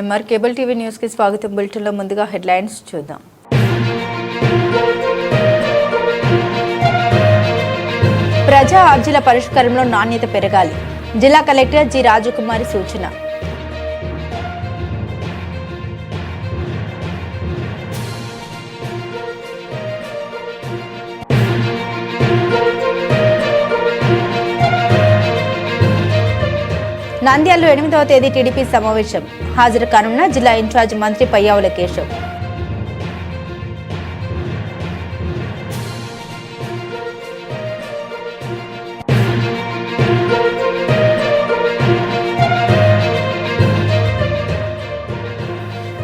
MR cable TV news కి స్వాగతం. Bulletin లో ముందుగా హెడ్లైన్స్ చూద్దాం. ప్రజా అర్జీల పరిష్కారంలో నాణ్యత పెరగాలి. జిల్లా కలెక్టర్ జి రాజకుమారి సూచన. నంద్యాలలో 8వ తేదీ టీడీపీ సమావేశం. హాజరు కానున్న జిల్లా ఇన్ఛార్జ్ మంత్రి పయ్యావుల కేశవ్.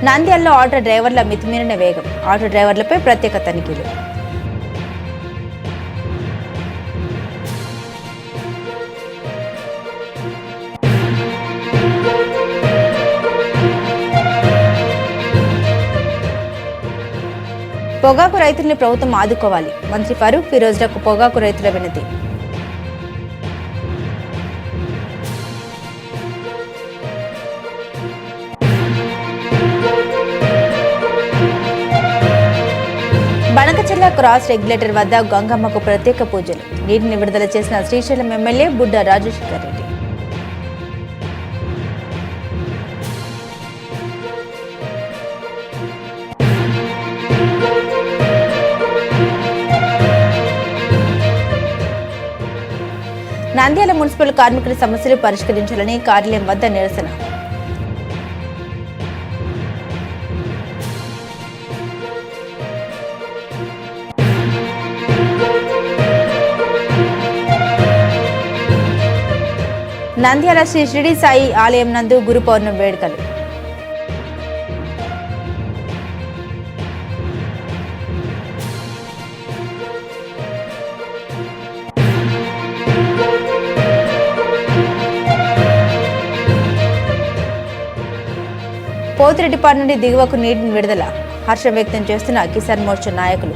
నంద్యాలలో ఆటో డ్రైవర్ల మితిమీరిన వేగం. ఆటో డ్రైవర్లపై ప్రత్యేక తనిఖీలు. పొగాకు రైతుల్ని ప్రభుత్వం ఆదుకోవాలి. మంత్రి ఫరూక్ ఫిరోజ్లకు పొగాకు రైతుల వినతి. బనకచెర్ల క్రాస్ రెగ్యులేటర్ వద్ద గంగమ్మకు ప్రత్యేక పూజలు. నీటిని విడుదల చేసిన శ్రీశైలం ఎమ్మెల్యే బుడ్డ రాజశేఖర్ రెడ్డి. నంద్యాల మున్సిపల్ కార్మికుల సమస్యలు పరిష్కరించాలని కార్యాలయం వద్ద నిరసన. నంద్యాల శ్రీ షిరిడి సాయి ఆలయం నందు గురు పౌర్ణమి వేడుకలు. పోతిరెడ్డిపాడు నుండి దిగువకు నీటిని విడుదల. హర్షం వ్యక్తం చేస్తున్న కిసాన్ మోర్చా నాయకులు.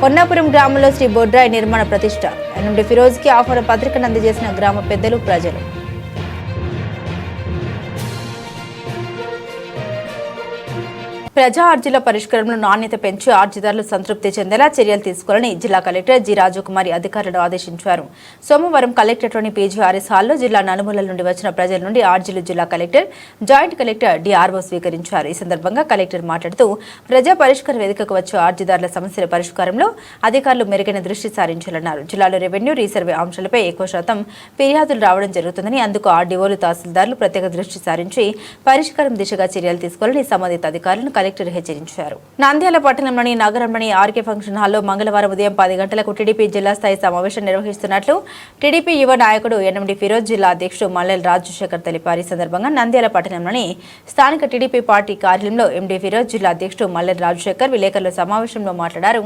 పొన్నాపురం గ్రామంలో శ్రీ బొడ్రాయి నిర్మాణ ప్రతిష్ట. ఎన్ఎండి ఫిరోజ్కి ఆహ్వాన పత్రికను అందజేసిన గ్రామ పెద్దలు, ప్రజలు. ప్రజా అర్జీల పరిష్కారంలో నాణ్యత పెంచి అర్జీదారులు సంతృప్తి చెందేలా చర్యలు తీసుకోవాలని జిల్లా కలెక్టర్ జి రాజకుమారి అధికారులను ఆదేశించారు. సోమవారం కలెక్టరేట్లోని పీజీఆర్ఎస్ హాల్లో జిల్లా నలుమూలల నుండి వచ్చిన ప్రజల నుండి అర్జీలు జిల్లా కలెక్టర్, జాయింట్ కలెక్టర్ డిఆర్ఓ స్వీకరించారు. ఈ సందర్భంగా కలెక్టర్ మాట్లాడుతూ ప్రజా పరిష్కార వేదికకు వచ్చే అర్జీదారుల సమస్యల పరిష్కారంలో అధికారులు మెరుగైన దృష్టి సారించాలన్నారు. జిల్లాలో రెవెన్యూ, రీసర్వే అంశాలపై ఎక్కువ శాతం ఫిర్యాదులు రావడం జరుగుతుందని, అందుకు ఆర్డీఓలు, తహసీల్దార్లు ప్రత్యేక దృష్టి సారించి పరిష్కారం దిశగా చర్యలు తీసుకోవాలని సంబంధిత అధికారులను కలెక్టర్ హెచ్చరించారు. నంద్యాల పట్టణంలోని నగరంలోని ఆర్కే ఫంక్షన్ హాల్లో మంగళవారం ఉదయం 10 గంటలకు టీడీపీ జిల్లా స్థాయి సమావేశం నిర్వహిస్తున్నట్లు టీడీపీ యువ నాయకుడు ఎన్ఎండి ఫిరోజ్, జిల్లా అధ్యక్షుడు మల్లెల రాజశేఖర్ తెలిపారు. ఈ సందర్భంగా నంద్యాల పట్టణంలోని స్థానిక టీడీపీ పార్టీ కార్యాలయంలో ఎండి ఫిరోజ్, జిల్లా అధ్యక్షుడు మల్లెల రాజశేఖర్ విలేకరుల సమావేశంలో మాట్లాడారు.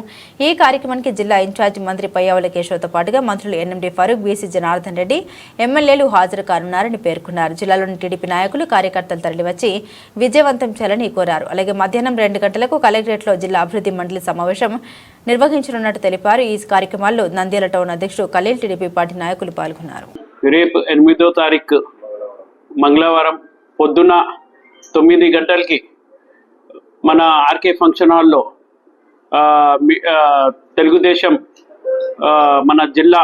ఈ కార్యక్రమానికి జిల్లా ఇన్ఛార్జి మంత్రి పయ్యావుల కేశవ్తో పాటుగా మంత్రులు ఎన్ఎండి ఫరూక్, బీసీ జనార్దన్ రెడ్డి, ఎమ్మెల్యేలు హాజరు కానున్నారని పేర్కొన్నారు. జిల్లాలోని టీడీపీ నాయకులు, కార్యకర్తలు తరలివచ్చి విజయవంతం చేయాలని కోరారు. అలాగే మధ్యాహ్నం 2 గంటలకు కలెక్టరేట్లో జిల్లా అభివృద్ధి మండలి సమావేశం నిర్వహించనున్నట్టు తెలిపారు. ఈ కార్యక్రమాల్లో నంద్యాల టౌన్ అధ్యక్షుడు ఖలీల్, టీడీపీ పార్టీ నాయకులు పాల్గొన్నారు. రేపు 8వ తారీఖు మంగళవారం పొద్దున 9 గంటలకి మన ఆర్కే ఫంక్షన్ హాల్లో తెలుగుదేశం మన జిల్లా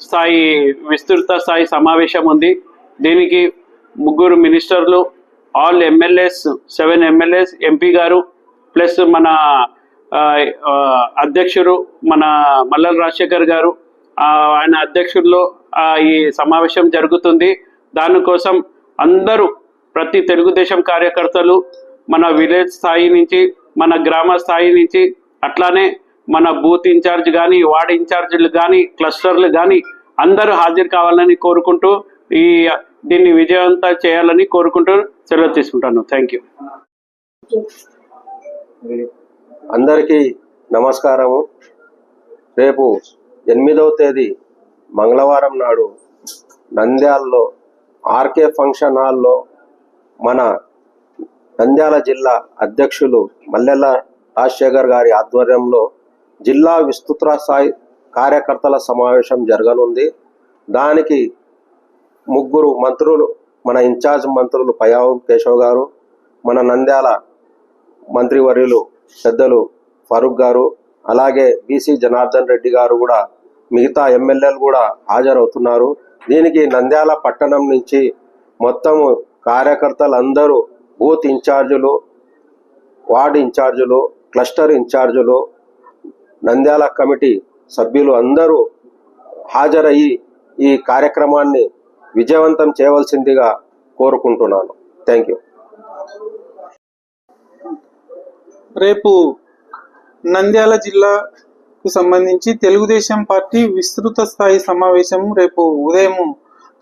స్థాయి విస్తృత స్థాయి సమావేశం ఉంది. దీనికి 3 మినిస్టర్లు, ఆల్ ఎమ్మెల్యేస్, 7 ఎమ్మెల్యేస్, ఎంపీ గారు ప్లస్ మన అధ్యక్షుడు మన మల్లెల రాజశేఖర్ గారు, ఆయన అధ్యక్షుల్లో ఈ సమావేశం జరుగుతుంది. దానికోసం అందరూ ప్రతి తెలుగుదేశం కార్యకర్తలు మన విలేజ్ స్థాయి నుంచి, మన గ్రామ స్థాయి నుంచి, అట్లానే మన బూత్ ఇన్ఛార్జ్ కానీ, వార్డ్ ఇన్ఛార్జీలు కానీ, క్లస్టర్లు కానీ అందరూ హాజరు కావాలని కోరుకుంటూ దీన్ని విజయవంతం చేయాలని కోరుకుంటూ సెలవు తీసుకుంటాను. Thank you. అందరికీ నమస్కారము. రేపు 8వ తేదీ మంగళవారం నాడు నంద్యాలలో ఆర్కే ఫంక్షన్ హాల్లో మన నంద్యాల జిల్లా అధ్యక్షులు మల్లెల రాజశేఖర్ గారి ఆధ్వర్యంలో జిల్లా విస్తృత స్థాయి కార్యకర్తల సమావేశం జరగనుంది. దానికి ముగ్గురు మంత్రులు, మన ఇన్ఛార్జ్ మంత్రులు పయ్యావు కేశవ్ గారు, మన నంద్యాల మంత్రివర్యులు పెద్దలు ఫరూక్ గారు, అలాగే బీసీ జనార్దన్ రెడ్డి గారు కూడా, మిగతా ఎమ్మెల్యేలు కూడా హాజరవుతున్నారు. దీనికి నంద్యాల పట్టణం నుంచి మొత్తము కార్యకర్తలందరూ, బూత్ ఇన్ఛార్జులు, వార్డు ఇన్ఛార్జులు, క్లస్టర్ ఇన్ఛార్జులు, నంద్యాల కమిటీ సభ్యులు అందరూ హాజరయ్యి ఈ కార్యక్రమాన్ని విజయవంతం చేయవలసిందిగా కోరుకుంటున్నాను. Thank you. రేపు నంద్యాల జిల్లాకు సంబంధించి తెలుగుదేశం పార్టీ విస్తృత స్థాయి సమావేశం రేపు ఉదయం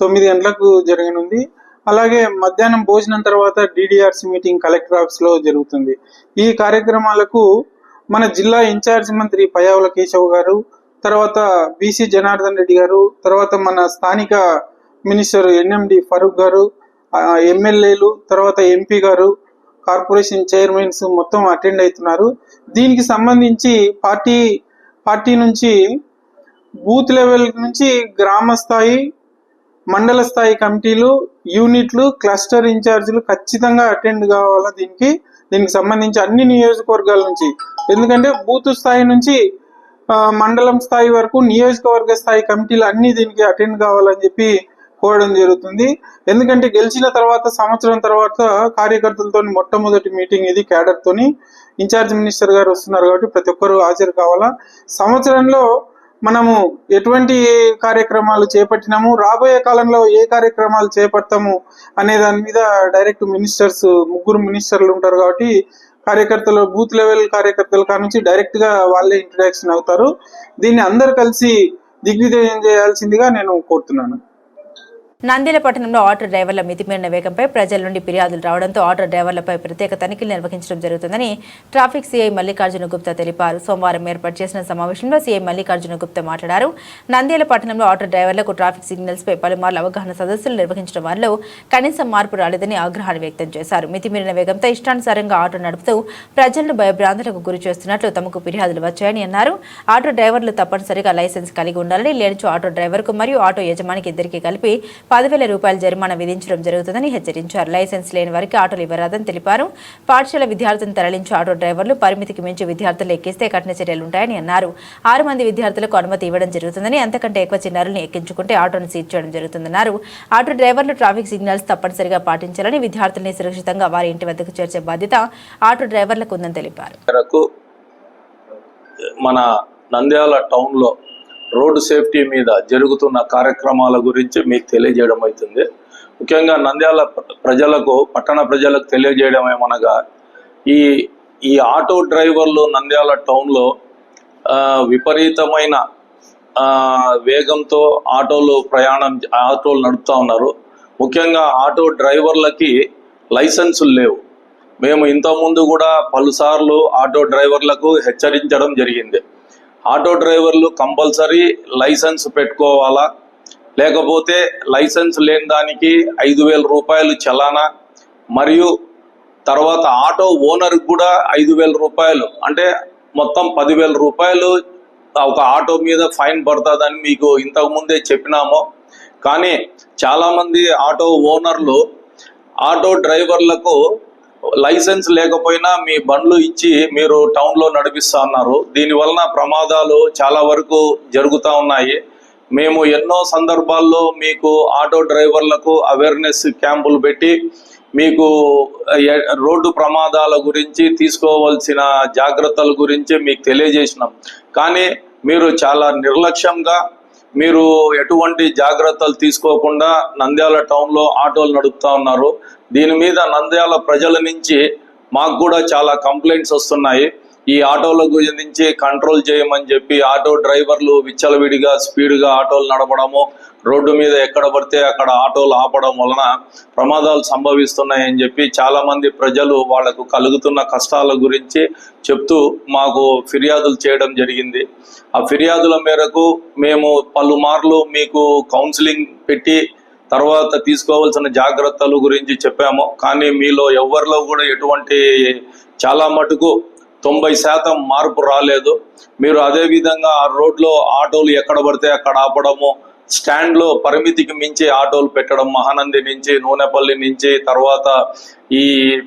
9 గంటలకు జరగనుంది. అలాగే మధ్యాహ్నం భోజనం తర్వాత డిడిఆర్సి మీటింగ్ కలెక్టర్ ఆఫీస్లో జరుగుతుంది. ఈ కార్యక్రమాలకు మన జిల్లా ఇన్ఛార్జ్ మంత్రి పయ్యావుల కేశవ్ గారు, తర్వాత బీసీ జనార్దన్ రెడ్డి గారు, తర్వాత మన స్థానిక మినిస్టర్ ఎన్ఎండి ఫరూక్ గారు, ఎమ్మెల్యేలు, తర్వాత ఎంపీ గారు, కార్పొరేషన్ చైర్మన్స్ మొత్తం అటెండ్ అవుతున్నారు. దీనికి సంబంధించి పార్టీ నుంచి బూత్ లెవెల్ నుంచి గ్రామ స్థాయి, మండల స్థాయి కమిటీలు, యూనిట్లు, క్లస్టర్ ఇన్ఛార్జీలు ఖచ్చితంగా అటెండ్ కావాలా. దీనికి సంబంధించి అన్ని నియోజకవర్గాల నుంచి, ఎందుకంటే బూత్ స్థాయి నుంచి మండలం స్థాయి వరకు నియోజకవర్గ స్థాయి కమిటీలు అన్ని దీనికి అటెండ్ కావాలని చెప్పి కోరడం జరుగుతుంది. ఎందుకంటే గెలిచిన తర్వాత సంవత్సరం తర్వాత కార్యకర్తలతో మొట్టమొదటి మీటింగ్ ఇది, క్యాడర్ తోని. ఇన్ఛార్జ్ మినిస్టర్ గారు వస్తున్నారు కాబట్టి ప్రతి ఒక్కరు హాజరు కావాలా. సంవత్సరంలో మనము ఎటువంటి కార్యక్రమాలు చేపట్టినాము, రాబోయే కాలంలో ఏ కార్యక్రమాలు చేపడతాము అనే దాని మీద డైరెక్ట్ ముగ్గురు మినిస్టర్లు ఉంటారు కాబట్టి కార్యకర్తలు, బూత్ లెవెల్ కార్యకర్తల కానుంచి డైరెక్ట్ గా వాళ్ళే ఇంట్రడక్షన్ అవుతారు. దీన్ని అందరు కలిసి దిగ్విజయం చేయాల్సిందిగా నేను కోరుతున్నాను. నంద్యాల పట్టణంలో ఆటో డ్రైవర్ల మితిమీరిన వేగంపై ప్రజల నుండి ఫిర్యాదులు రావడంతో ఆటో డ్రైవర్లపై ప్రత్యేక తనిఖీలు నిర్వహించడం జరుగుతుందని ట్రాఫిక్ సీఐ మల్లికార్జున గుప్తా తెలిపారు. సోమవారం ఏర్పాటు చేసిన సమావేశంలో సీఐ మల్లికార్జున గుప్తా మాట్లాడారు. నంద్యాల పట్టణంలో ఆటో డ్రైవర్లకు ట్రాఫిక్ సిగ్నల్స్ పై పలుమార్లు అవగాహన సదస్సులు నిర్వహించడం వల్ల కనీసం మార్పు రాలేదని ఆగ్రహాన్ని వ్యక్తం చేశారు. మితిమీరిన వేగంతో ఇష్టానుసారంగా ఆటో నడుపుతూ ప్రజలను భయభ్రాంతులకు గురి చేస్తున్నట్లు తమకు ఫిర్యాదులు వచ్చాయని అన్నారు. ఆటో డ్రైవర్లు తప్పనిసరిగా లైసెన్స్ కలిగి ఉండాలని, లేనిచో ఆటో డ్రైవర్కు మరియు ఆటో యజమానికి ఇద్దరికీ కలిపి 10,000 రూపాయల జరిమానా విధించడం జరుగుతుందని హెచ్చరించారు. లైసెన్స్ లేని వారికి ఆటోలు ఇవ్వరాదని తెలిపారు. పాఠశాల విద్యార్థులను తరలించే ఆటో డ్రైవర్లు పరిమితికి మించి విద్యార్థులు ఎక్కిస్తే కఠిన చర్యలుంటాయని అన్నారు. 6 మంది విద్యార్థులకు అనుమతి ఇవ్వడం జరుగుతుందని, అంతకంటే ఎక్కువ చిన్నారులను ఎక్కించుకుంటే ఆటోను సీజ్ చేయడం జరుగుతుందన్నారు. ఆటో డ్రైవర్లు ట్రాఫిక్ సిగ్నల్స్ తప్పనిసరిగా పాటించాలని, విద్యార్థుల్ని సురక్షితంగా వారి ఇంటి వద్దకు చేర్చే బాధ్యత ఆటో డ్రైవర్లకు ఉందని తెలిపారు. మన నంద్యాల టౌన్లో రోడ్డు సేఫ్టీ మీద జరుగుతున్న కార్యక్రమాల గురించి మీకు తెలియజేయడం అవుతుంది. ముఖ్యంగా నంద్యాల ప్రజలకు, పట్టణ ప్రజలకు తెలియజేయడం ఏమనగా, ఈ ఆటో డ్రైవర్లు నంద్యాల టౌన్లో విపరీతమైన వేగంతో ఆటోలు నడుపుతూ ఉన్నారు. ముఖ్యంగా ఆటో డ్రైవర్లకి లైసెన్సులు లేవు. మేము ఇంతకుముందు కూడా పలుసార్లు ఆటో డ్రైవర్లకు హెచ్చరించడం జరిగింది. ఆటో డ్రైవర్లు కంపల్సరీ లైసెన్స్ పెట్టుకోవాలా, లేకపోతే లైసెన్స్ లేని దానికి 5,000 రూపాయలు చలానా, మరియు తర్వాత ఆటో ఓనర్కి కూడా 5,000 రూపాయలు, అంటే మొత్తం 10,000 రూపాయలు ఒక ఆటో మీద ఫైన్ పడుతుందని మీకు ఇంతకుముందే చెప్పినాము. కానీ చాలామంది ఆటో ఓనర్లు ఆటో డ్రైవర్లకు లైసెన్స్ లేకపోయినా మీ బండ్లు ఇచ్చి మీరు టౌన్లో నడిపిస్తా ఉన్నారు. దీనివలన ప్రమాదాలు చాలా వరకు జరుగుతూ ఉన్నాయి. మేము ఎన్నో సందర్భాల్లో మీకు ఆటో డ్రైవర్లకు అవేర్నెస్ క్యాంపులు పెట్టి మీకు రోడ్డు ప్రమాదాల గురించి తీసుకోవాల్సిన జాగ్రత్తల గురించి మీకు తెలియజేసినాం. కానీ మీరు చాలా నిర్లక్ష్యంగా, మీరు ఎటువంటి జాగ్రత్తలు తీసుకోకుండా నంద్యాల టౌన్లో ఆటోలు నడుపుతా ఉన్నారు. దీని మీద నంద్యాల ప్రజల నుంచి మాకు కూడా చాలా కంప్లైంట్స్ వస్తున్నాయి. ఈ ఆటోల గురించి కంట్రోల్ చేయమని చెప్పి ఆటో డ్రైవర్లు విచ్చలవిడిగా స్పీడ్గా ఆటోలు నడపడము, రోడ్డు మీద ఎక్కడ పడితే అక్కడ ఆటోలు ఆపడం వలన ప్రమాదాలు సంభవిస్తున్నాయని చెప్పి చాలామంది ప్రజలు వాళ్లకు కలుగుతున్న కష్టాల గురించి చెప్తూ మాకు ఫిర్యాదులు చేయడం జరిగింది. ఆ ఫిర్యాదుల మేరకు మేము పలుమార్లు మీకు కౌన్సిలింగ్ పెట్టి తర్వాత తీసుకోవాల్సిన జాగ్రత్తల గురించి చెప్పాము. కానీ మీలో ఎవరిలో కూడా చాలా మటుకు 90% మార్పు రాలేదు. మీరు అదేవిధంగా ఆ రోడ్లో ఆటోలు ఎక్కడ పడితే అక్కడ ఆపడము, స్టాండ్లో పరిమితికి మించి ఆటోలు పెట్టడం, మహానంది నుంచి, నూనెపల్లి నుంచి, తర్వాత ఈ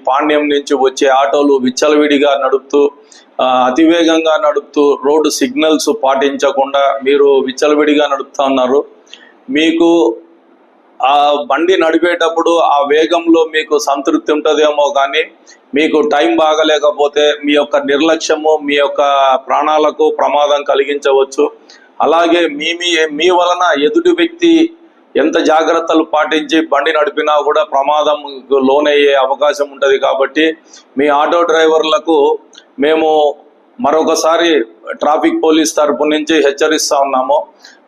పాండ్యం నుంచి వచ్చే ఆటోలు విచ్చలవిడిగా నడుపుతూ అతివేగంగా నడుపుతూ రోడ్డు సిగ్నల్స్ పాటించకుండా మీరు విచ్చలవిడిగా నడుపుతా ఉన్నారు. మీకు ఆ బండి నడిపేటప్పుడు ఆ వేగంలో మీకు సంతృప్తి ఉంటుందేమో, కానీ మీకు టైం బాగలేకపోతే మీ యొక్క నిర్లక్ష్యము మీ యొక్క ప్రాణాలకు ప్రమాదం కలిగించవచ్చు. అలాగే మీ వలన ఎదుటి వ్యక్తి ఎంత జాగ్రత్తలు పాటించి బండి నడిపినా కూడా ప్రమాదం లోనయ్యే అవకాశం ఉంటుంది. కాబట్టి మీ ఆటో డ్రైవర్లకు మేము మరొకసారి ట్రాఫిక్ పోలీస్ తరపు నుంచి హెచ్చరిస్తా ఉన్నాము.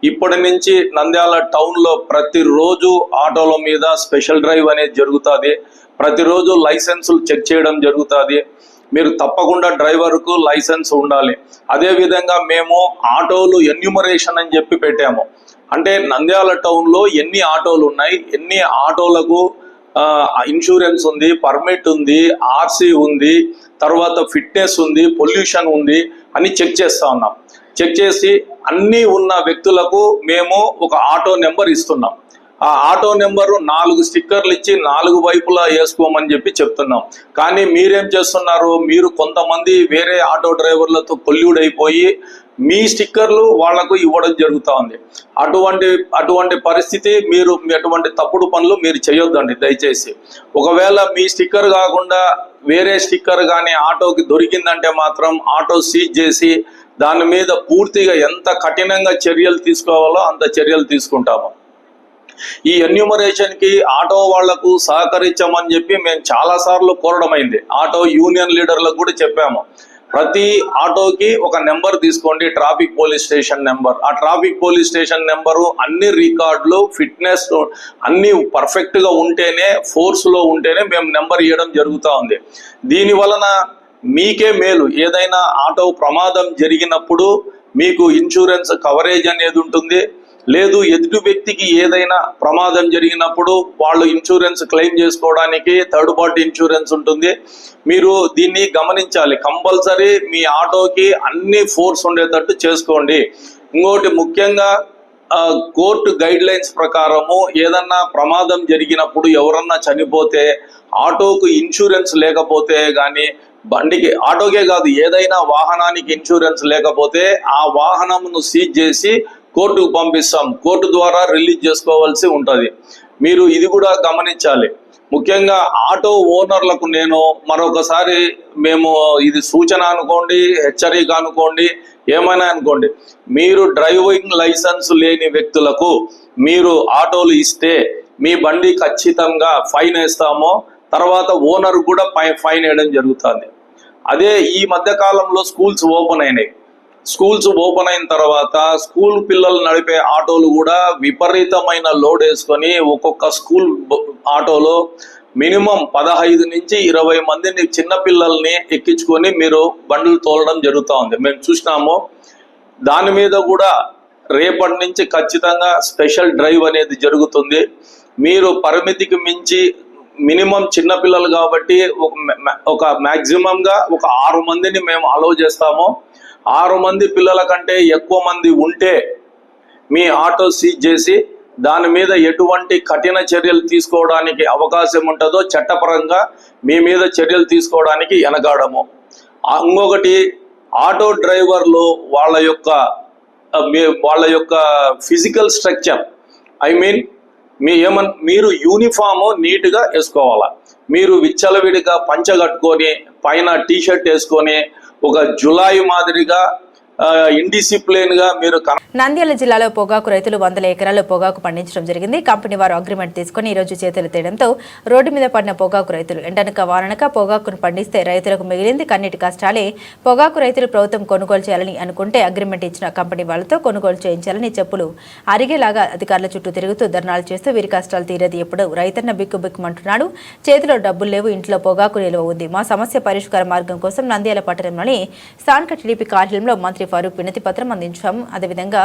ఇప్పటి నుంచి నంద్యాల టౌన్లో ప్రతిరోజు ఆటోల మీద స్పెషల్ డ్రైవ్ అనేది జరుగుతుంది. ప్రతిరోజు లైసెన్సులు చెక్ చేయడం జరుగుతుంది. మీరు తప్పకుండా డ్రైవర్కు లైసెన్స్ ఉండాలి. అదేవిధంగా మేము ఆటోలు ఎన్యూమరేషన్ అని చెప్పి పెట్టాము. అంటే నంద్యాల టౌన్లో ఎన్ని ఆటోలు ఉన్నాయి, ఎన్ని ఆటోలకు ఇన్సూరెన్స్ ఉంది, పర్మిట్ ఉంది, ఆర్సీ ఉంది, తర్వాత ఫిట్నెస్ ఉంది, పొల్యూషన్ ఉంది అని చెక్ చేస్తా ఉన్నాం. చెక్ చేసి అన్నీ ఉన్న వ్యక్తులకు మేము ఒక ఆటో నెంబర్ ఇస్తున్నాం. ఆ ఆటో నెంబరు 4 స్టిక్కర్లు ఇచ్చి 4 వైపులా వేసుకోమని చెప్పి చెప్తున్నాం. కానీ మీరేం చేస్తున్నారు, మీరు కొంతమంది వేరే ఆటో డ్రైవర్లతో కొల్యూడ్ అయిపోయి మీ స్టిక్కర్లు వాళ్లకు ఇవ్వడం జరుగుతూ ఉంది. అటువంటి పరిస్థితి మీరు అటువంటి తప్పుడు పనులు మీరు చేయొద్దండి దయచేసి. ఒకవేళ మీ స్టిక్కర్ కాకుండా వేరే స్టిక్కర్ కానీ ఆటోకి దొరికిందంటే మాత్రం ఆటో సీజ్ చేసి దాని మీద పూర్తిగా ఎంత కఠినంగా చర్యలు తీసుకోవాలో అంత చర్యలు తీసుకుంటాము. ఈ ఎన్యూమరేషన్ కి ఆటో వాళ్లకు సహకరించమని చెప్పి మేము చాలా సార్లు కోరడమైంది. ఆటో యూనియన్ లీడర్లకు కూడా చెప్పాము. ప్రతి ఆటోకి ఒక నెంబర్ తీసుకోండి, ట్రాఫిక్ పోలీస్ స్టేషన్ నెంబర్. ఆ ట్రాఫిక్ పోలీస్ స్టేషన్ నెంబరు అన్ని రికార్డులు, ఫిట్నెస్ అన్ని పర్ఫెక్ట్ గా ఉంటేనే, ఫోర్స్ లో ఉంటేనే మేము నెంబర్ ఇవ్వడం జరుగుతూ ఉంది. దీని వలన మీకే మేలు. ఏదైనా ఆటో ప్రమాదం జరిగినప్పుడు మీకు ఇన్సూరెన్స్ కవరేజ్ అనేది ఉంటుంది. లేదు ఎదుటి వ్యక్తికి ఏదైనా ప్రమాదం జరిగినప్పుడు వాళ్ళు ఇన్సూరెన్స్ క్లెయిమ్ చేసుకోవడానికి థర్డ్ పార్టీ ఇన్సూరెన్స్ ఉంటుంది. మీరు దీన్ని గమనించాలి. కంపల్సరీ మీ ఆటోకి అన్ని ఫోర్స్ ఉండేటట్టు చేసుకోండి. ఇంకోటి ముఖ్యంగా కోర్టు గైడ్ లైన్స్ ప్రకారము ఏదన్నా ప్రమాదం జరిగినప్పుడు ఎవరన్నా చనిపోతే ఆటోకు ఇన్సూరెన్స్ లేకపోతే కానీ, బండికి ఆటోకే కాదు ఏదైనా వాహనానికి ఇన్సూరెన్స్ లేకపోతే ఆ వాహనంను సీజ్ చేసి కోర్టుకు పంపిస్తాం. కోర్టు ద్వారా రిలీజ్ చేసుకోవాల్సి ఉంటుంది. మీరు ఇది కూడా గమనించాలి. ముఖ్యంగా ఆటో ఓనర్లకు నేను మరొకసారి, మేము ఇది సూచన అనుకోండి, హెచ్చరిక అనుకోండి, ఏమైనా అనుకోండి, మీరు డ్రైవింగ్ లైసెన్స్ లేని వ్యక్తులకు మీరు ఆటోలు ఇస్తే మీ బండి ఖచ్చితంగా ఫైన్ వేస్తామో, తర్వాత ఓనర్ కూడా ఫైన్ వేయడం జరుగుతుంది. అదే ఈ మధ్య కాలంలో స్కూల్స్ ఓపెన్ అయినాయి. స్కూల్స్ ఓపెన్ అయిన తర్వాత స్కూల్ పిల్లలు నడిపే ఆటోలు కూడా విపరీతమైన లోడ్ వేసుకొని ఒక్కొక్క స్కూల్ ఆటోలో మినిమం 15 నుంచి 20 మందిని చిన్నపిల్లల్ని ఎక్కించుకొని మీరు బండ్లు తోలడం జరుగుతూ ఉంది. మేము చూసినాము. దాని మీద కూడా రేపటి నుంచి ఖచ్చితంగా స్పెషల్ డ్రైవ్ అనేది జరుగుతుంది. మీరు పరిమితికి మించి మినిమం చిన్నపిల్లలు కాబట్టి ఒక మ్యాక్సిమంగా ఒక 6 మందిని మేము అలౌ చేస్తాము. 6 మంది పిల్లల కంటే ఎక్కువ మంది ఉంటే మీ ఆటో సీజ్ చేసి దాని మీద ఎటువంటి కఠిన చర్యలు తీసుకోవడానికి అవకాశం ఉంటుందో చట్టపరంగా మీ మీద చర్యలు తీసుకోవడానికి వెనకాడము. ఇంకొకటి, ఆటో డ్రైవర్లు వాళ్ళ యొక్క ఫిజికల్ స్ట్రక్చర్, మీరు యూనిఫామ్ నీట్గా వేసుకోవాలా. మీరు విచ్చలవిడిగా పంచ కట్టుకొని పైన టీషర్ట్ వేసుకొని ఒక జులాయి మాదిరిగా ఇండిసిప్లిన్ గా మీరు. నంద్యాల జిల్లాలో పొగాకు రైతులు 100 ఎకరాల్లో పొగాకు పండించడం జరిగింది. కంపెనీ వారు అగ్రిమెంట్ తీసుకుని ఈ రోజు చేతులు తేయడంతో రోడ్డు మీద పడిన పొగాకు రైతులు ఎండనక వాననక పొగాకును పండిస్తే రైతులకు మిగిలింది కన్నీటి కష్టాలే. పొగాకు రైతులు ప్రభుత్వం కొనుగోలు చేయాలని అనుకుంటే అగ్రిమెంట్ ఇచ్చిన కంపెనీ వాళ్ళతో కొనుగోలు చేయించాలని చెప్పులు అరిగేలాగా అధికారుల చుట్టూ తిరుగుతూ ధర్నాలు చేస్తూ వీరి కష్టాలు తీరేది ఎప్పుడు. రైతన్న బిక్కుబిక్కుమంటున్నాడు. చేతిలో డబ్బులు లేవు, ఇంట్లో పొగాకు నిల్వ ఉంది. మా సమస్య పరిష్కార మార్గం కోసం నంద్యాల పట్టణంలోని స్థానిక టీడీపీ కార్యాలయంలో మంత్రి మంత్రి ఫరూక్ వినతి పత్రం అందించాము. అదేవిధంగా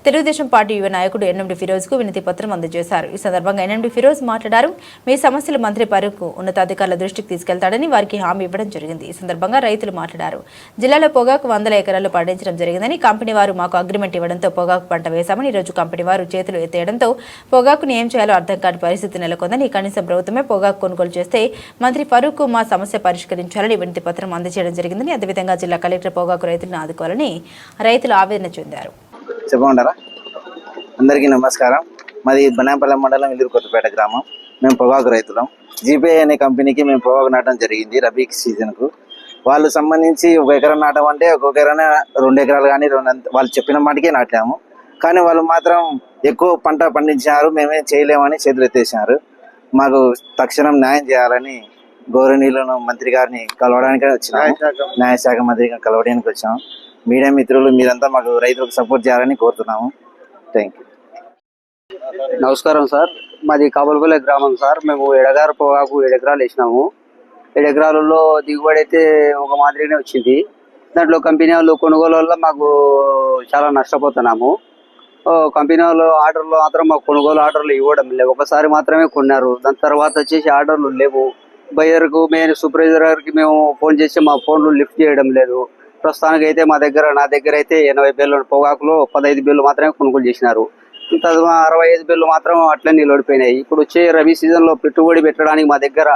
తెలుగుదేశం పార్టీ యువ నాయకుడు ఎన్ఎండి ఫిరోజ్కు వినతి పత్రం అందజేశారు. ఈ సందర్భంగా ఎన్ఎండి ఫిరోజ్ మాట్లాడారు. మీ సమస్యలు మంత్రి ఫరూక్ ఉన్నతాధికారుల దృష్టికి తీసుకెళ్తాడని వారికి హామీ ఇవ్వడం జరిగింది. ఈ సందర్భంగా రైతులు మాట్లాడారు. జిల్లాలో పొగాకు 100 ఎకరాలు పండించడం జరిగిందని, కంపెనీ వారు మాకు అగ్రిమెంట్ ఇవ్వడంతో పొగాకు పంట వేశామని, ఈరోజు కంపెనీ వారు చేతులు ఎత్తేయడంతో పొగాకుని ఏం చేయాలో అర్థం కాని పరిస్థితి నెలకొందని, కనీసం ప్రభుత్వమే పొగాకు కొనుగోలు చేస్తే మంత్రి ఫరూక్ మా సమస్య పరిష్కరించాలని వినతి పత్రం అందజేయడం జరిగిందని, అదేవిధంగా జిల్లా కలెక్టర్ పొగాకు రైతులను ఆదుకోవాలని రైతులు ఆవేదన చెందారు. చెప్పమంటారా? అందరికీ నమస్కారం. మాది బనాపల్లి మండలం ఇల్లూరు కొత్తపేట గ్రామం. మేము పొగాకు రైతులం. జీపే అనే కంపెనీకి మేము పొగాకు నాటడం జరిగింది రబీ సీజన్కు. వాళ్ళు సంబంధించి 1 ఎకరం నాటం అంటే 1 ఎకరాన 2 ఎకరాలు కానీ వాళ్ళు చెప్పిన మాటకే నాటాము. కానీ వాళ్ళు మాత్రం ఎక్కువ పంట పండించారు, మేమేం చేయలేమని చేతులు ఎత్తేసారు. మాకు తక్షణం న్యాయం చేయాలని గౌరవనీయులను మంత్రి గారిని కలవడానికి వచ్చినాము. న్యాయశాఖ మంత్రి గారిని కలవడానికి వచ్చాము. మీడియా మిత్రులు మీరంతా మాకు రైతులకు సపోర్ట్ చేయాలని కోరుతున్నాము. Thank you. నమస్కారం సార్. మాది కాబల్పల్లి గ్రామం సార్. మేము ఎడగారు పొగాకు 7 ఎకరాలు వేసినాము. 7 ఎకరాలలో దిగుబడి అయితే ఒక మాదిరిగానే వచ్చింది. దాంట్లో కంపెనీ వాళ్ళు కొనుగోలు వల్ల మాకు చాలా నష్టపోతున్నాము. కంపెనీ వాళ్ళు ఆర్డర్లు మాత్రం మాకు కొనుగోలు ఆర్డర్లు ఇవ్వడం లేవు. ఒకసారి మాత్రమే కొన్నారు. దాని తర్వాత వచ్చేసి ఆర్డర్లు లేవు. బయ్యర్కు మెయిన్ సూపర్వైజర్కి మేము ఫోన్ చేసి మా ఫోన్లు లిఫ్ట్ చేయడం లేదు. ప్రస్తుతానికి అయితే నా దగ్గర అయితే 80 బేళ్ళు పొగాకులో 15 బేళ్ళు మాత్రమే కొనుగోలు చేసినారు. 65 బేళ్ళు మాత్రం అట్లే నిలబడిపోయినాయి. ఇప్పుడు వచ్చే రబీ సీజన్లో పెట్టుబడి పెట్టడానికి మా దగ్గర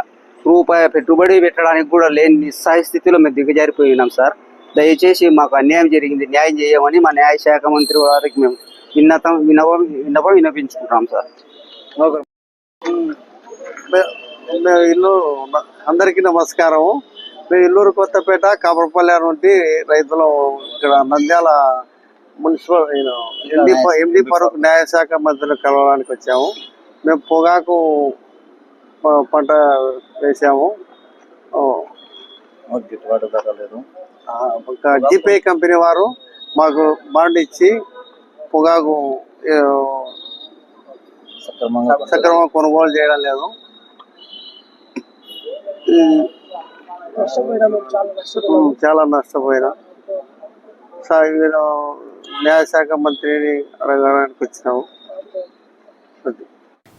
రూపాయి పెట్టుబడి పెట్టడానికి కూడా లేని నిస్సహాయ స్థితిలో మేము దిగజారిపోయినాం సార్. దయచేసి మాకు అన్యాయం జరిగింది, న్యాయం చేయమని మా న్యాయశాఖ మంత్రి వారికి మేము విన్నపం వినిపించుకుంటాం సార్. అందరికీ నమస్కారం. మేము ఇల్లూరు కొత్తపేట కాబల్పల్లి నుండి రైతులు ఇక్కడ నంద్యాల మున్సిపల్ ఎండి ఫరూక్ న్యాయశాఖ మంత్రిని కలవడానికి వచ్చాము. మేము పొగాకు పంట వేసాము. జీపే కంపెనీ వారు మాకు బాండ్ ఇచ్చి పొగాకు సక్రమంగా కొనుగోలు చేయడం లేదు. చాలా నష్టపోయినా. న్యాయశాఖ మంత్రిని అడగడానికి వచ్చినాము.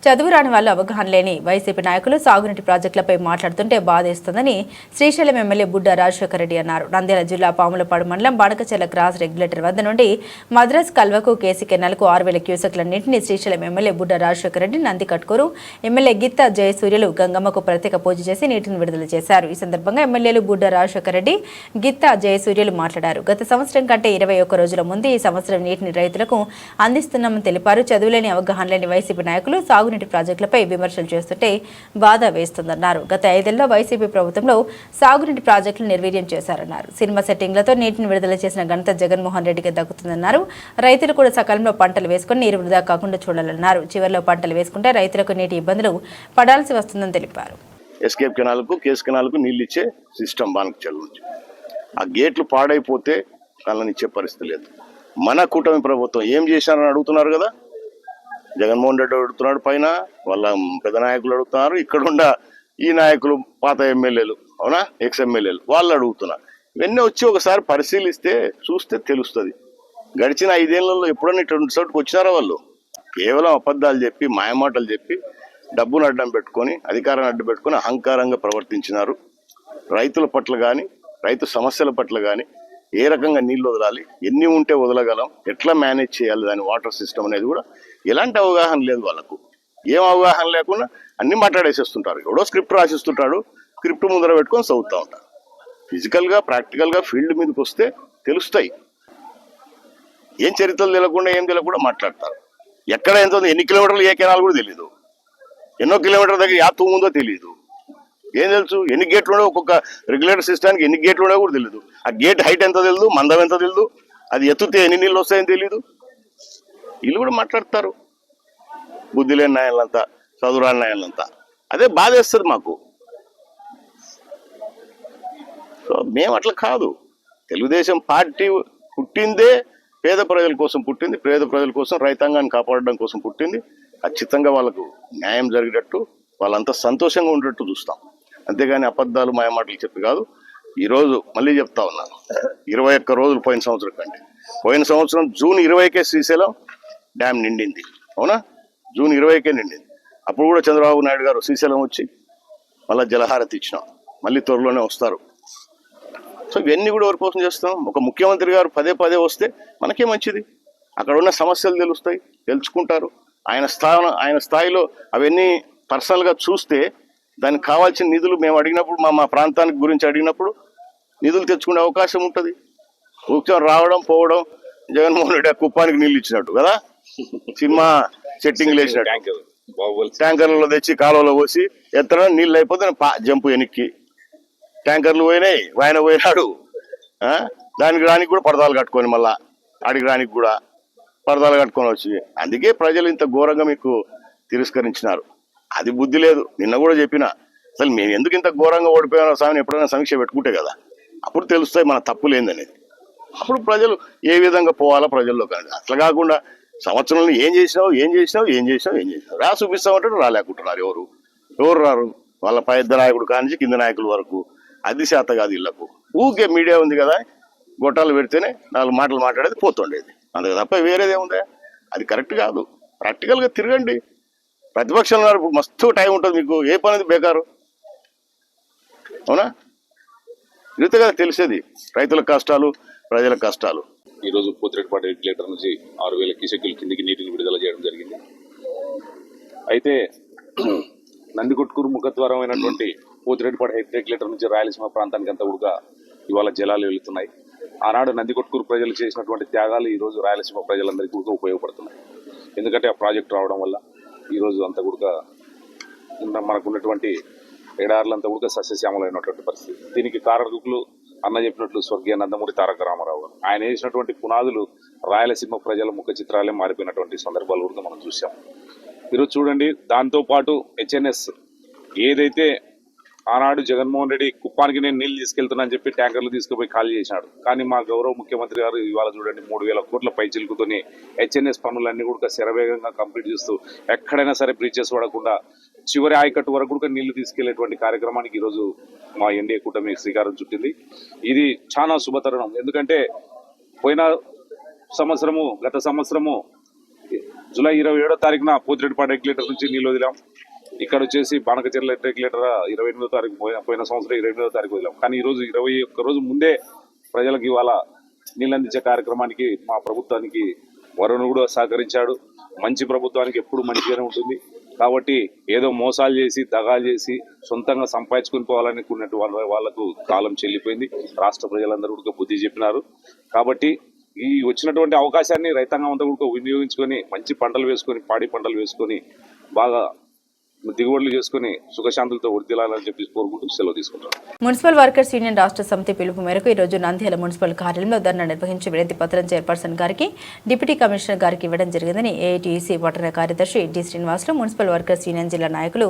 చదువు రాని వాళ్ళు అవగాహన లేని వైసీపీ నాయకులు సాగునీటి ప్రాజెక్టులపై మాట్లాడుతుంటే బాధేస్తుందని శ్రీశైలం ఎమ్మెల్యే బుడ్డ రాజశేఖర రెడ్డి అన్నారు. నంద్యాల జిల్లా పాములపాడు మండలం బాణకచెర్ల క్రాస్ రెగ్యులేటర్ వద్ద నుండి మద్రాస్ కల్వకు కేసీ కెనాల్కు 6000 క్యూసెక్ల నీటిని శ్రీశైలం ఎమ్మెల్యే బుడ్డ రాజశేఖర రెడ్డి నంది కట్కూరు ఎమ్మెల్యే గిత్తా జయసూర్యులు గంగమ్మకు ప్రత్యేక పూజ చేసి నీటిని విడుదల చేశారు. ఈ సందర్భంగా ఎమ్మెల్యేలు బుడ్డ రాజశేఖర రెడ్డి, గిత్తా జయసూర్యులు మాట్లాడారు. గత సంవత్సరం కంటే 21 రోజుల ముందు ఈ సంవత్సరం నీటిని రైతులకు అందిస్తున్నామని తెలిపారు. చదువులేని అవగాహన లేని వైసీపీ నాయకులు సాగునీటి ప్రాజెక్టులపై విమర్శలు చేస్తుంటే బాధ వేస్తుందన్నారు. గత 5 ఏళ్లలో వైసీపీ ప్రభుత్వంలో సాగునీటి ప్రాజెక్టులు నిర్వీర్యం చేశారన్నారు. సినిమా సెట్టింగ్లతో నీటిని విడుదల చేసిన ఘనత జగన్మోహన్ రెడ్డికి దక్కుతుందన్నారు. రైతులు కూడా సకాలంలో పంటలు వేసుకుని నీరు వృధా కాకుండా చూడాలన్నారు. చివరిలో పంటలు వేసుకుంటే రైతులకు నీటి ఇబ్బందులు పడాల్సి వస్తుందని తెలిపారు. ఎస్కేప్ కెనాల్కు కేసు కెనాల్కు నీళ్ళు ఇచ్చే సిస్టమ్ బాణకచెర్ల నుంచి ఆ గేట్లు పాడైపోతే వాళ్ళని ఇచ్చే పరిస్థితి లేదు. మన కూటమి ప్రభుత్వం ఏం చేశారని అడుగుతున్నారు కదా. జగన్మోహన్ రెడ్డి అడుగుతున్నాడు, పైన వాళ్ళ పెద్ద నాయకులు అడుగుతున్నారు, ఇక్కడున్న ఈ నాయకులు పాత ఎమ్మెల్యేలు, అవునా, ఎక్స్ ఎమ్మెల్యేలు వాళ్ళు అడుగుతున్నారు. ఇవన్నీ వచ్చి ఒకసారి పరిశీలిస్తే చూస్తే తెలుస్తుంది. గడిచిన 5 ఏళ్లలో ఎప్పుడన్నా ఇటువంటి చోటుకు వచ్చినారా వాళ్ళు? కేవలం అబద్ధాలు చెప్పి మాయమాటలు చెప్పి డబ్బును అడ్డం పెట్టుకొని అధికారాన్ని అడ్డం పెట్టుకొని అహంకారంగా ప్రవర్తించినారు. రైతుల పట్ల కానీ రైతు సమస్యల పట్ల కానీ ఏ రకంగా నీళ్ళు వదలాలి, ఎన్ని ఉంటే వదలగలం, ఎట్లా మేనేజ్ చేయాలి దాని వాటర్ సిస్టమ్ అనేది కూడా ఎలాంటి అవగాహన లేదు వాళ్ళకు. ఏం అవగాహన లేకుండా అన్ని మాట్లాడేసేస్తుంటారు. ఎవడో స్క్రిప్ట్ రాసిస్తుంటాడు, స్క్రిప్ట్ ముందర పెట్టుకొని చదువుతూ ఉంటారు. ఫిజికల్గా ప్రాక్టికల్గా ఫీల్డ్ మీదకి వస్తే తెలుస్తాయి. ఏం చరిత్రలు తెలియకుండా ఏం తెలియకుండా మాట్లాడతారు. ఎక్కడ ఎంత ఉంది, ఎన్ని కిలోమీటర్లు ఏ కెనాల్ కూడా తెలియదు, ఎన్నో కిలోమీటర్ల దగ్గర యా తూముందో తెలియదు. ఏం తెలుసు, ఎన్ని గేట్లు ఉండవు, ఒక్కొక్క రెగ్యులేటర్ సిస్టానికి ఎన్ని గేట్లు ఉండవు కూడా తెలియదు. ఆ గేట్ హైట్ ఎంత తెలియదు, మందం ఎంత తెలియదు, అది ఎత్తుతే ఎన్ని నీళ్ళు వస్తాయని తెలియదు. వీళ్ళు కూడా మాట్లాడతారు. బుద్ధి లేని నాయలంతా, చదువురాని నాయలంతా. అదే బాధేస్తుంది మాకు. సో మేము అట్లా కాదు. తెలుగుదేశం పార్టీ పుట్టిందే పేద ప్రజల కోసం పుట్టింది, పేద ప్రజల కోసం, రైతాంగాన్ని కాపాడడం కోసం పుట్టింది. ఖచ్చితంగా వాళ్ళకు న్యాయం జరిగేటట్టు, వాళ్ళంతా సంతోషంగా ఉండేటట్టు చూస్తాం. అంతేగాని అబద్ధాలు మాయమాటలు చెప్పి కాదు. ఈరోజు మళ్ళీ చెప్తా ఉన్నాను, 21 రోజులు పోయిన సంవత్సరం కంటే పోయిన సంవత్సరం జూన్ 20కే శ్రీశైలం డ్యామ్ నిండింది, అవునా? జూన్ 20కే నిండింది. అప్పుడు కూడా చంద్రబాబు నాయుడు గారు శ్రీశైలం వచ్చి మళ్ళీ జలహారతి ఇచ్చినాం, మళ్ళీ త్వరలోనే వస్తారు. సో ఇవన్నీ కూడా ఎవరి కోసం చేస్తాం? ఒక ముఖ్యమంత్రి గారు పదే పదే వస్తే మనకే మంచిది. అక్కడ ఉన్న సమస్యలు తెలుస్తాయి, తెలుసుకుంటారు. ఆయన స్థాయిలో అవన్నీ పర్సనల్గా చూస్తే దానికి కావాల్సిన నిధులు మేము అడిగినప్పుడు మా ప్రాంతానికి గురించి అడిగినప్పుడు నిధులు తెచ్చుకునే అవకాశం ఉంటుంది. కూర్చొని రావడం పోవడం, జగన్మోహన్ రెడ్డి కుప్పానికి నీళ్ళు ఇచ్చినట్టు కదా, సినిమా సెట్టింగ్ వేసినట్టు ట్యాంకర్లలో తెచ్చి కాలువలో పోసి ఎత్తడం, నీళ్ళు అయిపోతే జంపు వెనక్కి ట్యాంకర్లు పోయినాయి, ఆయన పోయినాడు. దానికి కూడా పరదాలు కట్టుకొని మళ్ళా ఆడికి రానికి కూడా పరదాలు కట్టుకొని వచ్చి, అందుకే ప్రజలు ఇంత ఘోరంగా మీకు తిరస్కరించినారు. అది బుద్ధి లేదు. నిన్న కూడా చెప్పిన, అసలు మేము ఎందుకు ఇంత ఘోరంగా ఓడిపోయామో స్వామిని ఎప్పుడైనా సమీక్ష పెట్టుకుంటే కదా అప్పుడు తెలుస్తాయి మన తప్పులు ఏందనేది. అప్పుడు ప్రజలు ఏ విధంగా పోవాలా ప్రజల్లో కానీ, అట్లా కాకుండా సంవత్సరంలో ఏం చేసినావు రా చూపిస్తామంటారు, రాలేకుంటున్నారు. ఎవరు రారు? వాళ్ళ పెద్ద నాయకుడు కానించి కింద నాయకుల వరకు. అది శాత కాదు ఇళ్లకు. ఊకే మీడియా ఉంది కదా, గొట్టాలు పెడితేనే 4 మాటలు మాట్లాడేది పోతుండేది, అందుకు తప్ప వేరేదేముందా? అది కరెక్ట్ కాదు. ప్రాక్టికల్గా తిరగండి. ప్రతిపక్షంలో మస్తు టైం ఉంటుంది మీకు, ఏ పని బేకారు, అవునా? తిరిగితే కదా తెలిసేది రైతుల కష్టాలు, ప్రజల కష్టాలు. ఈరోజు పోతిరెడ్డిపాటి రెగ్యులేటర్ నుంచి 6000 క్యూసెక్కుల కిందికి నీటిని విడుదల చేయడం జరిగింది. అయితే నందికొట్కూరు ముఖద్వారం అయినటువంటి పోతిరెడ్డిపాటి రెగ్యులేటర్ నుంచి రాయలసీమ ప్రాంతానికి అంతా కూడా ఇవాళ జలాలు వెళుతున్నాయి. ఆనాడు నందికొట్కూరు ప్రజలు చేసినటువంటి త్యాగాలు ఈరోజు రాయలసీమ ప్రజలందరికీ కూడా ఉపయోగపడుతున్నాయి. ఎందుకంటే ఆ ప్రాజెక్టు రావడం వల్ల ఈరోజు అంతా కూడా మనకున్నటువంటి ఎడారులంతా కూడా సస్యశ్యామలైనటువంటి పరిస్థితి. దీనికి కారకులు అన్న చెప్పినట్లు స్వర్గీయ నందమూరి తారక రామారావు గారు. ఆయన వేసినటువంటి పునాదులు రాయలసీమ ప్రజల ముఖ చిత్రాలే మారిపోయినటువంటి సందర్భాలు కూడా మనం చూసాం. ఈరోజు చూడండి, దాంతోపాటు హెచ్ఎన్ఎస్ ఏదైతే ఆనాడు జగన్మోహన్ రెడ్డి కుప్పానికి నేను నీళ్లు తీసుకెళ్తున్నా అని చెప్పి ట్యాంకర్లు తీసుకుపోయి ఖాళీ చేశాడు. కానీ మా గౌరవ ముఖ్యమంత్రి గారు ఇవాళ చూడండి 3000 కోట్ల పైచిలుకుతోని హెచ్ఎన్ఎస్ పనులన్నీ కూడా శరవేగంగా కంప్లీట్ చేస్తూ ఎక్కడైనా సరే బ్రీచెస్ పడకుండా చివరి ఆయకట్టు వరకు కూడా నీళ్లు తీసుకెళ్లేటువంటి కార్యక్రమానికి ఈరోజు మా ఎన్డీఏ కూటమి శ్రీకారం చుట్టింది. ఇది చాలా శుభతరుణం. ఎందుకంటే గత సంవత్సరము జూలై 27వ తారీఖున పోతిరెడ్డిపాటి రెగ్యులేటర్ నుంచి నీళ్ళు వదిలాం. ఇక్కడ వచ్చేసి బానకచెర్ల రెగ్యులేటర్ 28వ తారీఖు పోయిన సంవత్సరం 28వ తారీఖు వదిలాం. కానీ ఈరోజు 21 రోజు ముందే ప్రజలకు ఇవాళ నీళ్ళు అందించే కార్యక్రమానికి మా ప్రభుత్వానికి వరుణ్ కూడా సహకరించాడు. మంచి ప్రభుత్వానికి ఎప్పుడు మంచిగానే ఉంటుంది. కాబట్టి ఏదో మోసాలు చేసి దగాలు చేసి సొంతంగా సంపాదించుకుని పోవాలనుకున్నట్టు వాళ్లకు కాలం చెల్లిపోయింది. రాష్ట్ర ప్రజలందరూ కూడా బుద్ధి చెప్పినారు. కాబట్టి ఈ వచ్చినటువంటి అవకాశాన్ని రైతాంగం అంతా కూడా వినియోగించుకొని మంచి పంటలు వేసుకొని, పాడి పంటలు వేసుకొని బాగా దిగుబడులు చేసుకుని సుఖశాంతులతో వర్ధిల్లాలని చెప్పి కోరుకుంటూ సెలవు తీసుకుంటారు. మున్సిపల్ వర్కర్స్ యూనియన్ రాష్ట్ర సమితి పిలుపు మేరకు ఈ రోజు నంద్యాల మున్సిపల్ కార్యాలయంలో ధర్నా నిర్వహించి వినతి పత్రం చైర్పర్సన్ గారికి, డిప్యూటీ కమిషనర్ గారికి ఇవ్వడం జరిగిందని ఏఐటీయూసీ పట్టణ కార్యదర్శి D Srinivasulu, municipal workers union జిల్లా నాయకులు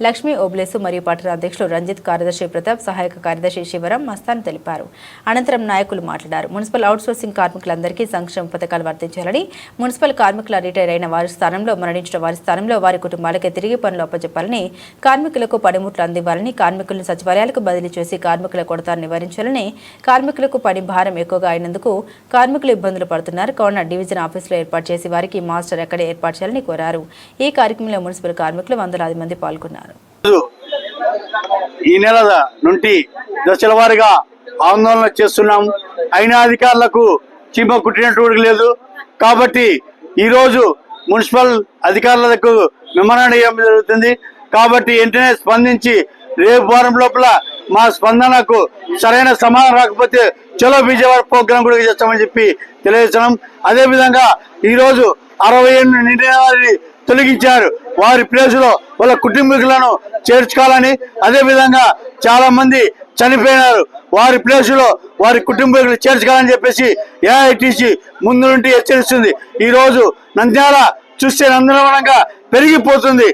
లక్ష్మీ ఓబ్లేసు మరియు పట్టణ అధ్యక్షులు రంజిత్, కార్యదర్శి ప్రతాప్, సహాయక కార్యదర్శి శివరాం, మస్తాన్ తెలిపారు. అనంతరం నాయకులు మాట్లాడారు. మున్సిపల్ అవుట్సోర్సింగ్ కార్మికులందరికీ సంక్షేమ పథకాలు వర్తించాలని, మున్సిపల్ కార్మికుల రిటైర్ అయిన వారి స్థానంలో మరణించిన వారి స్థానంలో వారి కుటుంబాలకే తిరిగి పనులు చెప్పాలని, కార్మికులకు పనిముట్లు అందివ్వాలని, కార్మికులను సచివాలయాలకు బదిలీ చేసి కార్మికుల కొరతను నివారించాలని, కార్మికులకు పని భారం ఎక్కువగా అయినందుకు కార్మికులు ఇబ్బందులు పడుతున్నారు కావున డివిజన్ ఆఫీసులో ఏర్పాటు చేసి వారికి మాస్టర్ ఎక్కడే ఏర్పాటు చేయాలని కోరారు. ఈ కార్యక్రమంలో మున్సిపల్ కార్మికులు వందలాది మంది పాల్గొన్నారు. ఈ నెల నుండి దశల వారీగా ఆందోళన చేస్తున్నాం. అయినా అధికారులకు చీమ కుట్టినట్టు లేదు. కాబట్టి ఈరోజు మున్సిపల్ అధికారులకు మెమరాండం ఇవ్వడం జరుగుతుంది. కాబట్టి వెంటనే స్పందించి రేపు వారం లోపల మా స్పందనకు సరైన సమాధానం రాకపోతే చలో విజయవాడ ప్రోగ్రాం కూడా చేస్తామని చెప్పి తెలియజేస్తున్నాం. అదేవిధంగా ఈరోజు 68 నిండిన వారిని తొలగించారు. వారి ప్లేసులో వాళ్ళ కుటుంబీకులను చేర్చుకోవాలని, అదేవిధంగా చాలా మంది చనిపోయినారు, వారి ప్లేసులో వారి కుటుంబీకులు చేర్చుకోవాలని చెప్పేసి ఏఐటీసీ ముందు నుండి హెచ్చరిస్తుంది. ఈరోజు నంద్యాల చూస్తే నందనవనంగా పెరిగిపోతుంది.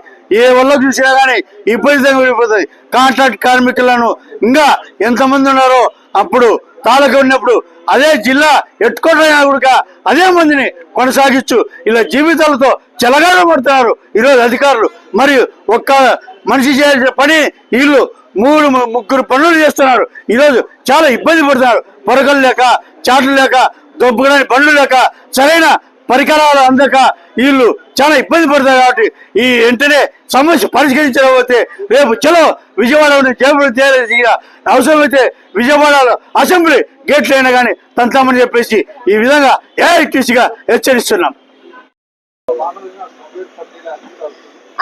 ఏ వల్ల చూసినా కానీ విపరీతంగా పెరిగిపోతుంది. కాంట్రాక్ట్ కార్మికులను ఇంకా ఎంతమంది ఉన్నారో అప్పుడు తాలూక ఉన్నప్పుడు అదే జిల్లా ఎట్టుకోవడం కూడా అదే మందిని కొనసాగించు ఇలా జీవితాలతో చెలగాట పడుతున్నారు ఈరోజు అధికారులు. మరియు ఒక్క మనిషి చేయాల్సిన పని వీళ్ళు ముగ్గురు పనులు చేస్తున్నారు. ఈరోజు చాలా ఇబ్బంది పడుతున్నారు. పొరగలు లేక, చాట్లు లేక, దొబ్బుకోవడానికి బండ్లు లేక, సరైన పరికరాలు అందక వీళ్ళు చాలా ఇబ్బంది పడతారు. కాబట్టి ఈ వెంటనే సమస్య పరిష్కరించకపోతే రేపు చలో విజయవాడలో జయప్రద అవసరమైతే విజయవాడలో అసెంబ్లీ గేట్లు అయినా కానీ తంతామని చెప్పేసి ఈ విధంగా ఏఐటీసీగా హెచ్చరిస్తున్నాం.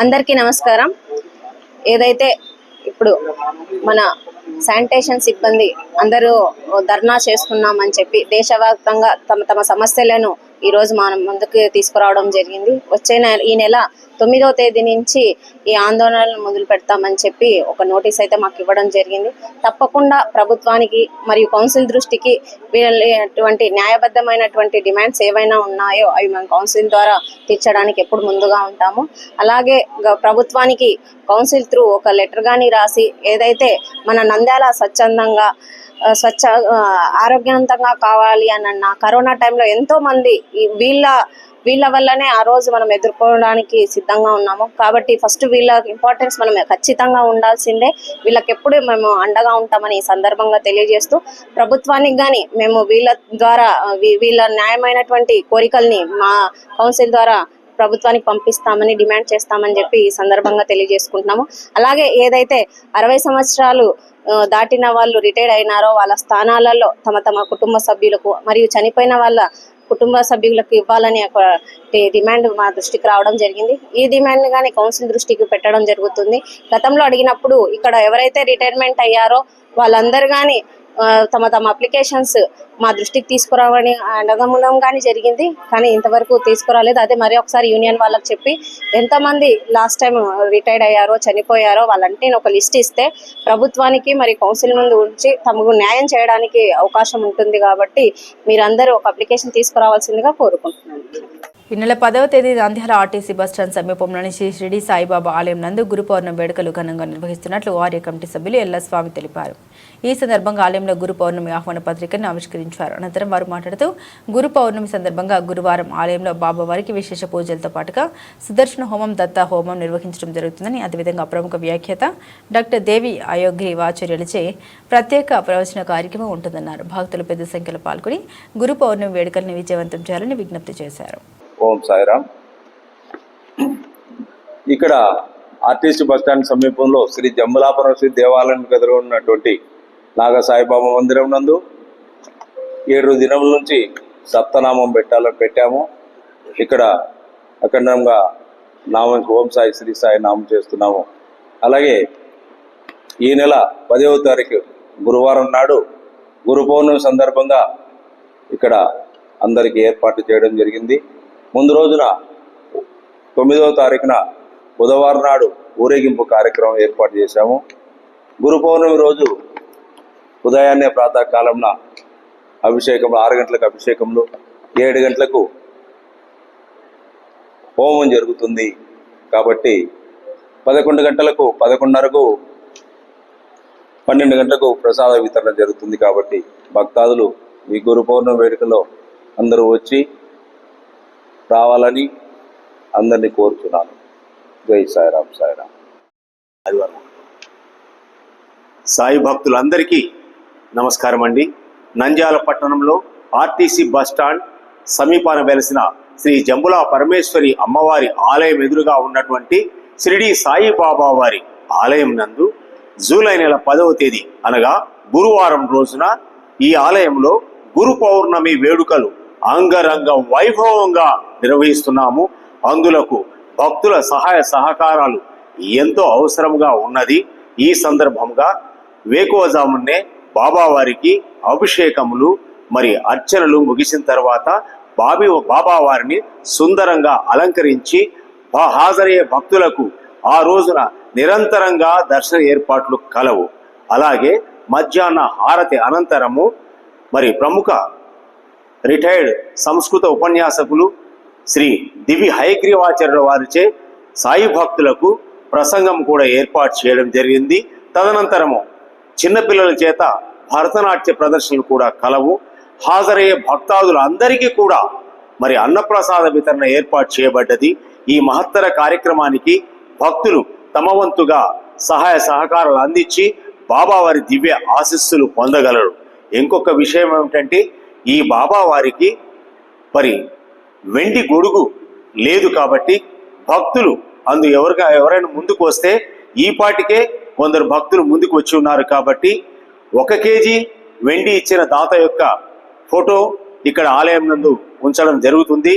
అందరికీ నమస్కారం. ఏదైతే ఇప్పుడు మన శానిటేషన్ సిబ్బంది అందరూ ధర్నా చేస్తున్నామని చెప్పి దేశవ్యాప్తంగా తమ సమస్యలను ఈ రోజు మనం ముందుకు తీసుకురావడం జరిగింది. ఈ నెల 9వ తేదీ నుంచి ఈ ఆందోళనలు మొదలు పెడతామని చెప్పి ఒక నోటీస్ అయితే మాకు ఇవ్వడం జరిగింది. తప్పకుండా ప్రభుత్వానికి మరియు కౌన్సిల్ దృష్టికి వీళ్ళటువంటి న్యాయబద్ధమైనటువంటి డిమాండ్స్ ఏవైనా ఉన్నాయో అవి మేము కౌన్సిల్ ద్వారా తీర్చడానికి ఎప్పుడు ముందుగా ఉంటాము. అలాగే ప్రభుత్వానికి కౌన్సిల్ త్రూ ఒక లెటర్ కానీ రాసి ఏదైతే మన నంద్యాల స్వచ్ఛందంగా ఆరోగ్యవంతంగా కావాలి అన్న కరోనా టైంలో ఎంతో మంది వీళ్ళ వల్లనే ఆ రోజు మనం ఎదుర్కోవడానికి సిద్ధంగా ఉన్నాము. కాబట్టి ఫస్ట్ వీళ్ళ ఇంపార్టెన్స్ మనం ఖచ్చితంగా ఉండాల్సిందే. వీళ్ళకి ఎప్పుడు మేము అండగా ఉంటామని ఈ సందర్భంగా తెలియజేస్తూ ప్రభుత్వానికి కానీ మేము వీళ్ళ ద్వారా వీళ్ళ న్యాయమైనటువంటి కోరికల్ని మా కౌన్సిల్ ద్వారా ప్రభుత్వానికి పంపిస్తామని డిమాండ్ చేస్తామని చెప్పి ఈ సందర్భంగా తెలియజేసుకుంటున్నాము. అలాగే ఏదైతే 60 సంవత్సరాలు దాటిన వాళ్ళు రిటైర్డ్ అయినారో వాళ్ళ స్థానాలలో తమ కుటుంబ సభ్యులకు మరియు చనిపోయిన వాళ్ళ కుటుంబ సభ్యులకు ఇవ్వాలని ఒక డిమాండ్ మా దృష్టికి రావడం జరిగింది. ఈ డిమాండ్ కానీ కౌన్సిల్ దృష్టికి పెట్టడం జరుగుతుంది. గతంలో అడిగినప్పుడు ఇక్కడ ఎవరైతే రిటైర్మెంట్ అయ్యారో వాళ్ళందరూ కానీ తమ అప్లికేషన్స్ మా దృష్టికి తీసుకురావని అడగడం కానీ జరిగింది. కానీ ఇంతవరకు తీసుకురాలేదు. అదే మరి ఒకసారి యూనియన్ వాళ్ళకి చెప్పి ఎంతమంది లాస్ట్ టైం రిటైర్డ్ అయ్యారో చనిపోయారో వాళ్ళంటే ఒక లిస్ట్ ఇస్తే ప్రభుత్వానికి మరి కౌన్సిల్ ముందు ఉంచి తమకు న్యాయం చేయడానికి అవకాశం ఉంటుంది. కాబట్టి మీరందరూ ఒక అప్లికేషన్ తీసుకురావాల్సిందిగా కోరుకుంటున్నాను. ఈ నెల 10వ తేదీ నంద్యాల ఆర్టీసీ బస్టాండ్ సమీపంలోని శ్రీ షిరిడి సాయిబాబా ఆలయం నందు గురు పౌర్ణమి వేడుకలు ఘనంగా నిర్వహిస్తున్నట్లు ఆర్య కమిటీ సభ్యులు ఎల్లస్వామి తెలిపారు. ఈ సందర్భంగా ఆలయంలో గురు పౌర్ణమి ఆహ్వాన పత్రికను ఆవిష్కరించారు. అనంతరం వారు మాట్లాడుతూ గురు పౌర్ణమి సందర్భంగా గురువారం ఆలయంలో బాబావారికి విశేష పూజలతో పాటుగా సుదర్శన హోమం, దత్త హోమం నిర్వహించడం జరుగుతుందని, అదేవిధంగా ప్రముఖ వ్యాఖ్యాత డాక్టర్ దేవి అయోగ్రీవాచార్యులచే ప్రత్యేక ప్రవచన కార్యక్రమం ఉంటుందన్నారు. భక్తులు పెద్ద సంఖ్యలో పాల్గొని గురు పౌర్ణమి వేడుకలను విజయవంతం చేయాలని విజ్ఞప్తి చేశారు. ఓం సాయిరామ్. ఇక్కడ ఆర్టీసీ బస్టాండ్ సమీపంలో శ్రీ జంబులాపురం శ్రీ దేవాలయం ఎదురు ఉన్నటువంటి నాగ సాయిబాబా మందిరం నందు 7 దినముల నుంచి సప్తనామం పెట్టాము. ఇక్కడ అఖండంగా నామం ఓం సాయి శ్రీ సాయి నామం చేస్తున్నాము. అలాగే ఈ నెల 10వ తారీఖు గురువారం నాడు గురు పౌర్ణమి సందర్భంగా ఇక్కడ అందరికీ ఏర్పాటు చేయడం జరిగింది. ముందు రోజున 9వ తారీఖున బుధవారం నాడు ఊరేగింపు కార్యక్రమం ఏర్పాటు చేశాము. గురు పౌర్ణమి రోజు ఉదయాన్నే ప్రాతకాలంలో అభిషేకం 6 గంటలకు అభిషేకములు, 7 గంటలకు హోమం జరుగుతుంది. కాబట్టి 11 గంటలకు 11:30కు 12 గంటలకు ప్రసాద వితరణ జరుగుతుంది. కాబట్టి భక్తాదులు ఈ గురు పౌర్ణమి వేడుకలో అందరూ వచ్చి రావాలని అందరినీ కోరుతున్నాను. జై సాయిరామ్. సాయిరామ్. సాయి భక్తులందరికీ నమస్కారం అండి. నంద్యాల పట్టణంలో ఆర్టీసీ బస్టాండ్ సమీపాన వెలిసిన శ్రీ జంబులా పరమేశ్వరి అమ్మవారి ఆలయం ఎదురుగా ఉన్నటువంటి షిరిడి సాయిబాబా వారి ఆలయం నందు జూలై నెల 10వ తేదీ అనగా గురువారం రోజున ఈ ఆలయంలో గురు పౌర్ణమి వేడుకలు అంగరంగ వైభవంగా నిర్వహిస్తున్నాము. అందులకు భక్తుల సహాయ సహకారాలు ఎంతో అవసరంగా ఉన్నది. ఈ సందర్భంగా వేకువజామునే బాబావారికి అభిషేకములు మరి అర్చనలు ముగిసిన తర్వాత బాబావారిని సుందరంగా అలంకరించి హాజరయ్యే భక్తులకు ఆ రోజున నిరంతరంగా దర్శన ఏర్పాట్లు కలవు. అలాగే మధ్యాహ్న హారతి అనంతరము మరి ప్రముఖ రిటైర్డ్ సంస్కృత ఉపన్యాసకులు శ్రీ దివి హయగ్రీవాచార్యుల వారిచే సాయి భక్తులకు ప్రసంగం కూడా ఏర్పాటు చేయడం జరిగింది. తదనంతరము చిన్నపిల్లల చేత భరతనాట్య ప్రదర్శనలు కూడా కలవు. హాజరయ్యే భక్తాదులందరికీ కూడా మరి అన్నప్రసాద వితరణ ఏర్పాటు చేయబడ్డది. ఈ మహత్తర కార్యక్రమానికి భక్తులు తమ వంతుగా సహాయ సహకారాలు అందించి బాబా వారి దివ్య ఆశీస్సులు పొందగలరు. ఇంకొక విషయం ఏమిటంటే ఈ బాబా వారికి మరి వెండి గొడుగు లేదు కాబట్టి భక్తులు ఎవరైనా ముందుకు వస్తే ఈ పాటికే కొందరు భక్తులు ముందుకు వచ్చి ఉన్నారు కాబట్టి 1 కేజీ వెండి ఇచ్చిన దాత యొక్క ఫోటో ఇక్కడ ఆలయం నందు ఉంచడం జరుగుతుంది.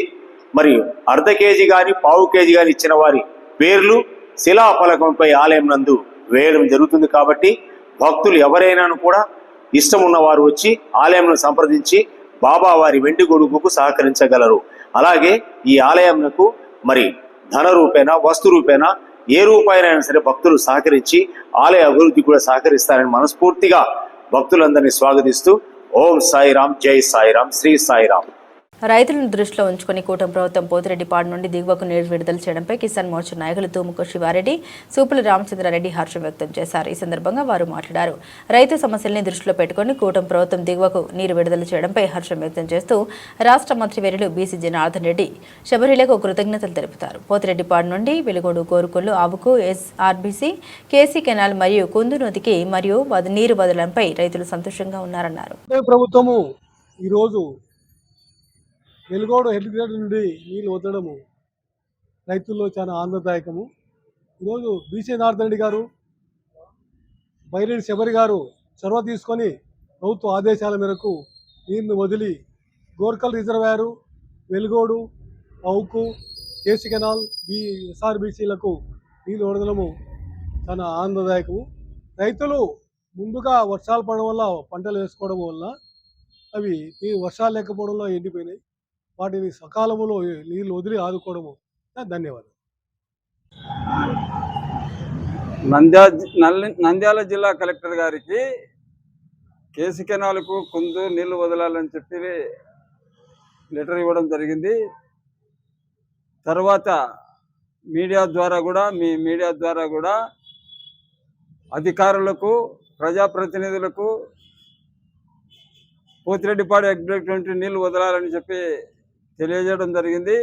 మరియు 1/2 కేజీ కానీ 1/4 కేజీ కానీ ఇచ్చిన వారి పేర్లు శిలాఫలకంపై ఆలయం నందు వేయడం జరుగుతుంది. కాబట్టి భక్తులు ఎవరైనాను కూడా ఇష్టం ఉన్నవారు వచ్చి ఆలయంను సంప్రదించి బాబా వారి వెండి గొడుగుకు సహకరించగలరు. అలాగే ఈ ఆలయంకు మరి ధన రూపేణ వస్తు రూపేణ ఏ రూపాయనైనా సరే భక్తులు సహకరించి ఆలయ అభివృద్ధి కూడా సహకరిస్తారని మనస్ఫూర్తిగా భక్తులందరినీ స్వాగతిస్తూ ఓం సాయిరామ్, జై సాయిరామ్, శ్రీ సాయిరామ్. రైతులను దృష్టిలో ఉంచుకుని కూటమి ప్రభుత్వం పోతిరెడ్డిపాడు నుండి దిగువకు నీరు విడుదల చేయడంపై కిసాన్ మోర్చా నాయకులు తూముకు శివారెడ్డి, సూపుల రామచంద్రారెడ్డి హర్షం వ్యక్తం చేశారు. ఈ సందర్భంగా వారు మాట్లాడారు. రైతు సమస్యల్ని దృష్టిలో పెట్టుకుని కూటమి ప్రభుత్వం దిగువకు నీరు విడుదల చేయడంపై హర్షం వ్యక్తం చేస్తూ రాష్ట్ర మంత్రివర్యులు బీసీ జనార్దన్ రెడ్డి శబరిలకు కృతజ్ఞతలు తెలుపుతారు. పోతిరెడ్డిపాడు నుండి వెలుగోడు, కోరుకొల్లు, ఆవుకు, ఎస్ఆర్బీసీ, కేసీ కెనాల్ మరియు కుందు నదికి మరియు నీరు వదలడంపై రైతులు సంతోషంగా ఉన్నారన్నారు. ప్రభుత్వము ఈరోజు వెలుగోడు హెడ్ గ్రేడ్ నుండి నీళ్ళు వదలడము రైతుల్లో చాలా ఆనందదాయకము. ఈరోజు బీసీ జనార్దన్ రెడ్డి గారు, బైరెడ్డి శబరి గారు చొరవ తీసుకొని ప్రభుత్వ ఆదేశాల మేరకు నీరును వదిలి Gorkal reservoir, Velugodu, Avuku, KC canal, ఎస్ఆర్బీసీలకు నీళ్ళు వదలడము చాలా ఆనందదాయకము. రైతులు ముందుగా వర్షాలు పడడం వల్ల పంటలు వేసుకోవడం వల్ల అవి వర్షాలు లేకపోవడంలో ఎండిపోయినాయి. వాటిని సకాలంలో నీళ్ళు వదిలి ఆదుకోవడము. ధన్యవాదాలు. నంద్యాల జిల్లా కలెక్టర్ గారికి కేసీ కెనాల్కు కుందు నీళ్లు వదలాలని చెప్పి లెటర్ ఇవ్వడం జరిగింది. తర్వాత మీ మీడియా ద్వారా కూడా అధికారులకు, ప్రజాప్రతినిధులకు పోతిరెడ్డిపాడు ఎగ్జాక్ట్ నీళ్లు వదలాలని చెప్పి తెలియజేయడం జరిగింది.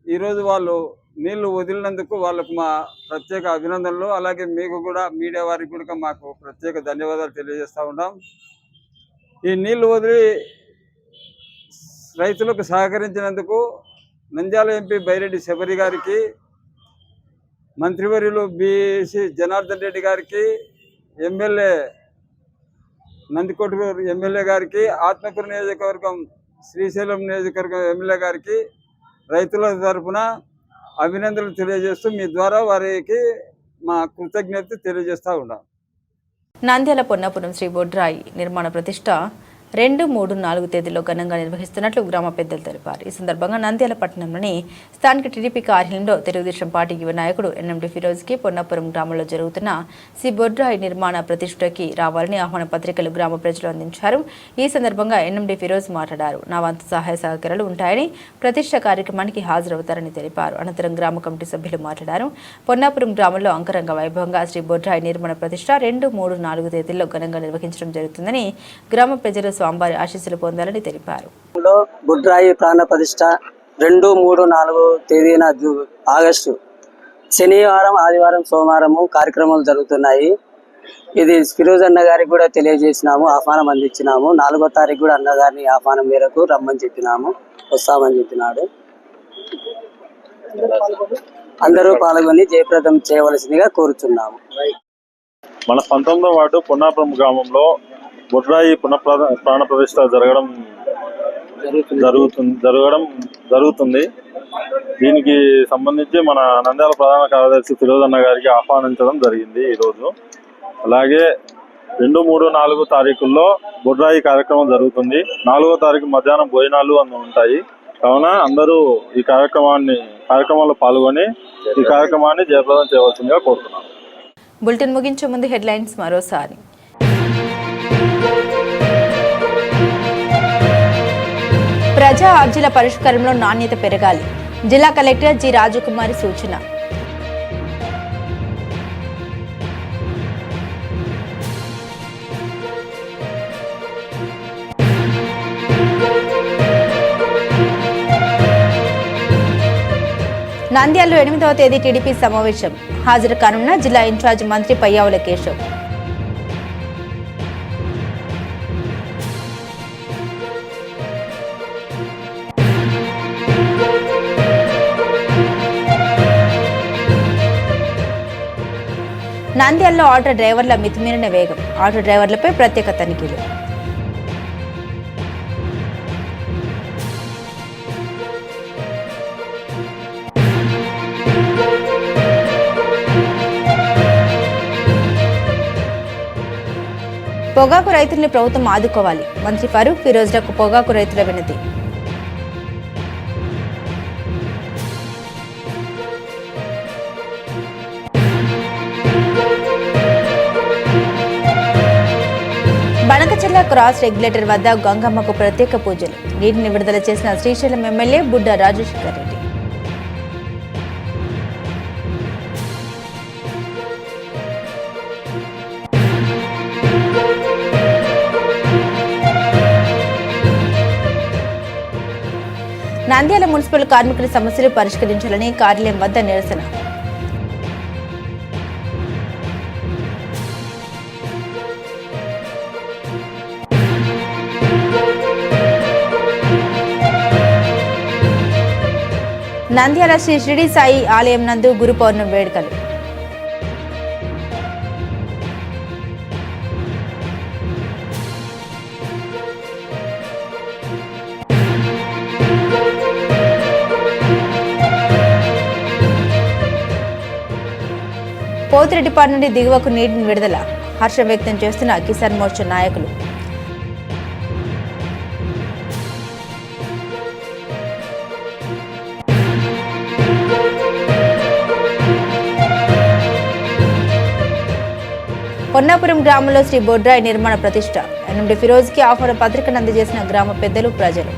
ఈరోజు వాళ్ళు నీళ్లు వదిలినందుకు వాళ్ళకు మా ప్రత్యేక అభినందనలు. అలాగే మీకు కూడా, మీడియా వారికి కూడా మాకు ప్రత్యేక ధన్యవాదాలు తెలియజేస్తూ ఉంటాం. ఈ నీళ్లు వదిలి రైతులకు సహకరించినందుకు నంద్యాల ఎంపీ బైరెడ్డి శబరి గారికి, మంత్రివర్యులు బీసీ జనార్దన్ రెడ్డి గారికి, ఎమ్మెల్యే నందికొట్కూరు ఎమ్మెల్యే గారికి, ఆత్మకూరు నియోజకవర్గం శ్రీశైలం నియోజకవర్గం ఎమ్మెల్యే గారికి రైతుల తరఫున అభినందనలు తెలియజేస్తూ మీ ద్వారా వారికి మా కృతజ్ఞత తెలియజేస్తూ ఉన్నాం. నంద్యాల పొన్నాపురం శ్రీ బొడ్రాయి నిర్మాణ ప్రతిష్ట 2, 3, 4 తేదీల్లో ఘనంగా నిర్వహిస్తున్నట్లు గ్రామ పెద్దలు తెలిపారు. ఈ సందర్భంగా నంద్యాల పట్టణంలోని స్థానిక టీడీపీ కార్యాలయంలో తెలుగుదేశం పార్టీ యువ నాయకుడు ఎన్ఎండి ఫిరోజ్కి పొన్నాపురం గ్రామంలో జరుగుతున్న శ్రీ బొడ్రాయి నిర్మాణ ప్రతిష్టకి రావాలని ఆహ్వాన పత్రికలు గ్రామ ప్రజలు అందించారు. ఈ సందర్భంగా ఎన్ఎండి ఫిరోజ్ మాట్లాడారు. నా వంతు సహాయ సహకారాలు ఉంటాయని, ప్రతిష్ట కార్యక్రమానికి హాజరవుతారని తెలిపారు. అనంతరం గ్రామ కమిటీ సభ్యులు మాట్లాడారు. పొన్నాపురం గ్రామంలో అంగరంగ వైభవంగా శ్రీ బొడ్రాయి నిర్మాణ ప్రతిష్ట 2, 3, 4 తేదీల్లో ఘనంగా నిర్వహించడం జరుగుతుందని, గ్రామ ప్రజలు స్వామివారి ఆశీస్సులు పొందాలని తెలిపారు. బొడ్రాయి ప్రాణ ప్రతిష్ట 2, 3, 4 తేదీన ఆగస్టు శనివారం, ఆదివారం, సోమవారము కార్యక్రమాలు జరుగుతున్నాయి. ఇది ఫిరోజ్ అన్న గారికి కూడా తెలియజేసినాము, ఆహ్వానం అందించినాము. 4వ తారీఖు కూడా అన్నగారిని ఆహ్వానం మేరకు రమ్మని చెప్పినాము, వస్తామని చెప్పినాడు. అందరూ పాల్గొని జయప్రదం చేయవలసిందిగా కోరుతున్నాము. మన 19వ వార్డు పొన్నాపురం గ్రామంలో బొడ్రాయి ప్రాణ ప్రతిష్ట జరుగుతుంది. దీనికి సంబంధించి మన నంద్యాల ప్రధాన కార్యదర్శి ఫిరోజ్ అన్న గారికి ఆహ్వానించడం జరిగింది ఈరోజు. అలాగే 2, 3, 4 తారీఖుల్లో బొడ్రాయి కార్యక్రమం జరుగుతుంది. 4వ తారీఖు మధ్యాహ్నం భోజనాలు ఉంటాయి. కావున అందరూ ఈ కార్యక్రమంలో పాల్గొని ఈ కార్యక్రమాన్ని జయప్రదం చేయవలసిందిగా కోరుతున్నాను. బులెటిన్ ముగించే ముందు హెడ్లైన్స్ మరోసారి. ప్రజా అర్జీల పరిష్కారంలో నాణ్యత పెరగాలి. జిల్లా కలెక్టర్ జి రాజకుమారి సూచన. నంద్యాలలో 8వ తేదీ టీడీపీ సమావేశం. హాజరు కానున్న జిల్లా ఇన్ఛార్జ్ మంత్రి పయ్యావుల కేశవ్. నంద్యాలలో ఆటో డ్రైవర్ల మితిమీరిన వేగం, ఆటో డ్రైవర్లపై ప్రత్యేక తనిఖీలు. పొగాకు రైతుల్ని ప్రభుత్వం ఆదుకోవాలి, మంత్రి ఫరూక్ ఫిరోజ్లకు పొగాకు రైతుల వినతి. బనకచెర్ల క్రాస్ రెగ్యులేటర్ వద్ద గంగమ్మకు ప్రత్యేక పూజలు, నీటిని విడుదల చేసిన శ్రీశైలం ఎమ్మెల్యే బుడ్డ రాజశేఖర్ రెడ్డి. నంద్యాల మున్సిపల్ కార్మికుల సమస్యలు పరిష్కరించాలని కార్యాలయం వద్ద నిరసన. నంద్యాల శ్రీ షిరిడి సాయి ఆలయం నందు గురు పౌర్ణమి వేడుకలు. పోతిరెడ్డిపాడు నుండి దిగువకు నీటిని విడుదల, హర్షం వ్యక్తం చేస్తున్న కిసాన్ మోర్చా నాయకులు. పొన్నాపురం గ్రామంలో శ్రీ బొడ్రాయి నిర్మాణ ప్రతిష్ట, ఎన్ఎండి ఫిరోజ్కి ఆహ్వాన పత్రికను అందజేసిన గ్రామ పెద్దలు, ప్రజలు.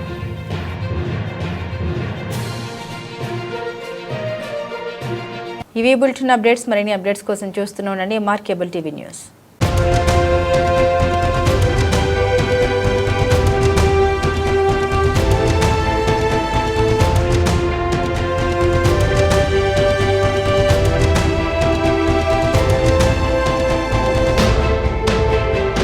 ఇవి బులెటిన్ అప్డేట్స్. మరిన్ని అప్డేట్స్ కోసం చూస్తూనే ఉండండి ఎంఆర్ కేబుల్ టీవీ న్యూస్.